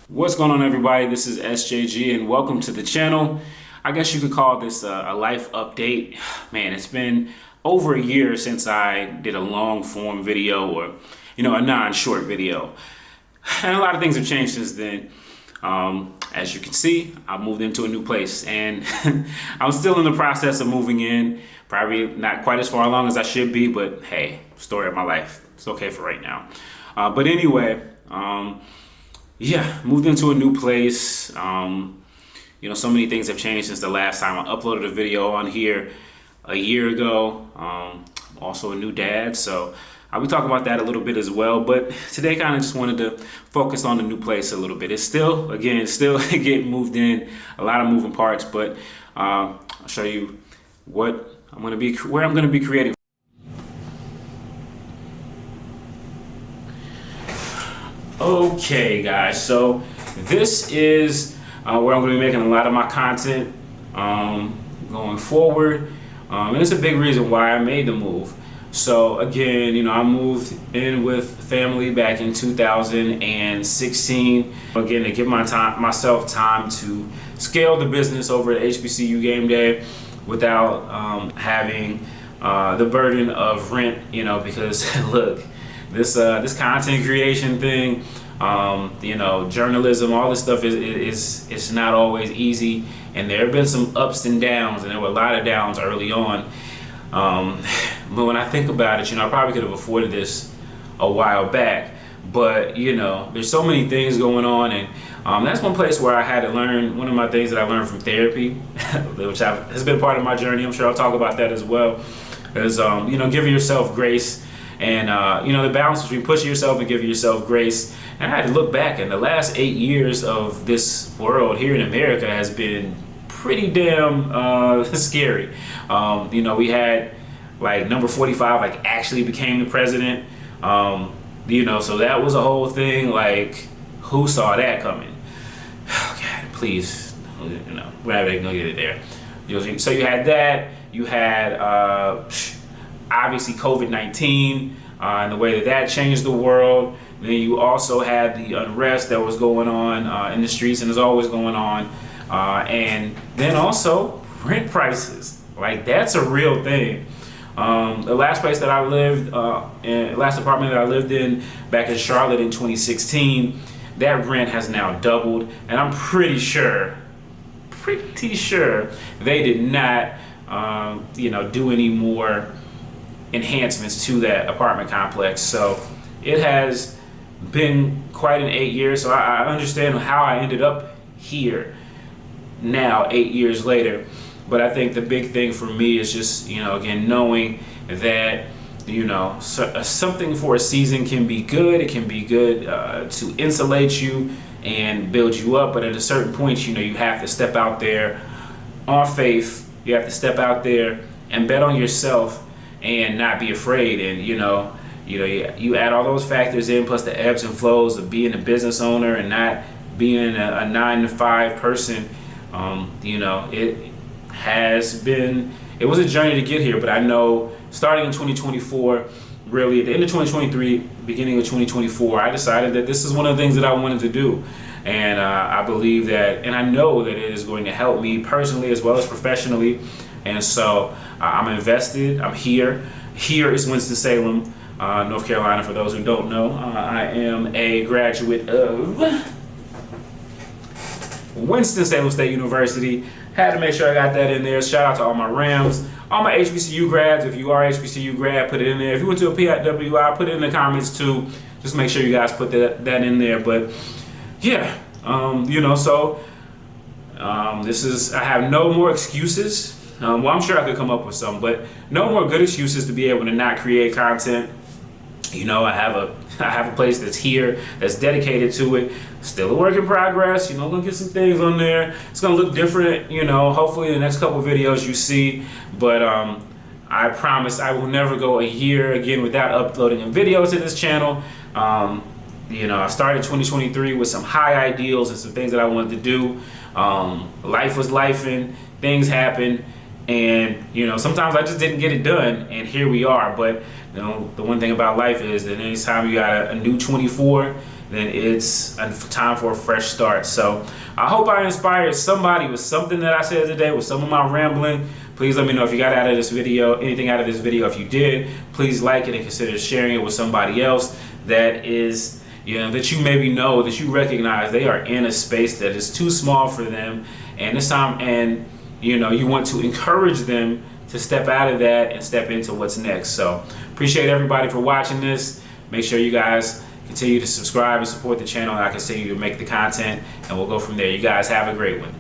What's going on, everybody? This is SJG and welcome to the channel. I guess you could call this a life update. Man, it's been over a year since I did a long form video or, a non-short video. And a lot of things have changed since then. As you can see, I moved into a new place and I'm still in the process of moving in. Probably not quite as far along as I should be, but hey, story of my life. It's okay for right now. But anyway, moved into a new place. So many things have changed since the last time I uploaded a video on here a year ago. Also a new dad, so I'll be talking about that a little bit as well. But today kind of just wanted to focus on the new place a little bit. It's still getting moved in, a lot of moving parts, but I'll show you where I'm going to be creating. Okay, guys, so this is where I'm going to be making a lot of my content going forward, and it's a big reason why I made the move. So again, I moved in with family back in 2016. Again, to give myself time to scale the business over at HBCU Game Day without having the burden of rent, because look, this content creation thing, journalism, all this stuff is not always easy, and there have been some ups and downs, and there were a lot of downs early on. But when I think about it, I probably could have afforded this a while back, but there's so many things going on, and that's one place where I had to learn. One of my things that I learned from therapy, which has been part of my journey, I'm sure I'll talk about that as well, is giving yourself grace. And, the balance between pushing yourself and giving yourself grace. And I had to look back, and the last 8 years of this world here in America has been pretty damn scary. We had number 45 actually became the president. So that was a whole thing. Who saw that coming? Oh, God, please, we're not even gonna get it there. So you had that. You had obviously COVID-19 and the way that changed the world. Then you also had the unrest that was going on in the streets and is always going on. And then also rent prices. That's a real thing. The last place that I lived, last apartment that I lived in back in Charlotte in 2016, that rent has now doubled. And I'm pretty sure they did not, do any more enhancements to that apartment complex. So it has been quite an 8 years. So I understand how I ended up here now 8 years later. But I think the big thing for me is just, again, knowing that, something for a season can be good. It can be good to insulate you and build you up. But at a certain point, you have to step out there on faith. You have to step out there and bet on yourself and not be afraid. And, you add all those factors in, plus the ebbs and flows of being a business owner and not being a 9-to-5 person. It was a journey to get here, but I know starting in 2024, really at the end of 2023, beginning of 2024, I decided that this is one of the things that I wanted to do. And I believe that, and I know that it is going to help me personally as well as professionally. And so I'm invested. I'm here. Here is Winston-Salem, North Carolina, for those who don't know. I am a graduate of Winston-Salem State University. Had to make sure I got that in there. Shout out to all my Rams, all my HBCU grads. If you are HBCU grad, put it in there. If you went to a PWI, put it in the comments too. Just make sure you guys put that in there. But yeah, I have no more excuses. Well, I'm sure I could come up with some, but no more good excuses to be able to not create content. I have a place that's here, that's dedicated to it. Still a work in progress. Gonna get some things on there. It's gonna look different. Hopefully in the next couple videos you see. But I promise I will never go a year again without uploading a video to this channel. I started 2023 with some high ideals and some things that I wanted to do. Life was lifing, things happened, and sometimes I just didn't get it done, and here we are. But the one thing about life is that anytime you got a new 24, then it's time for a fresh start. So I hope I inspired somebody with something that I said today, with some of my rambling. Please let me know if you got out of this video, anything out of this video. If you did, please like it and consider sharing it with somebody else that is, that you maybe know, that you recognize they are in a space that is too small for them, and it's time, and you want to encourage them to step out of that and step into what's next. So appreciate everybody for watching this. Make sure you guys continue to subscribe and support the channel, and I continue to make the content, and we'll go from there. You guys have a great one.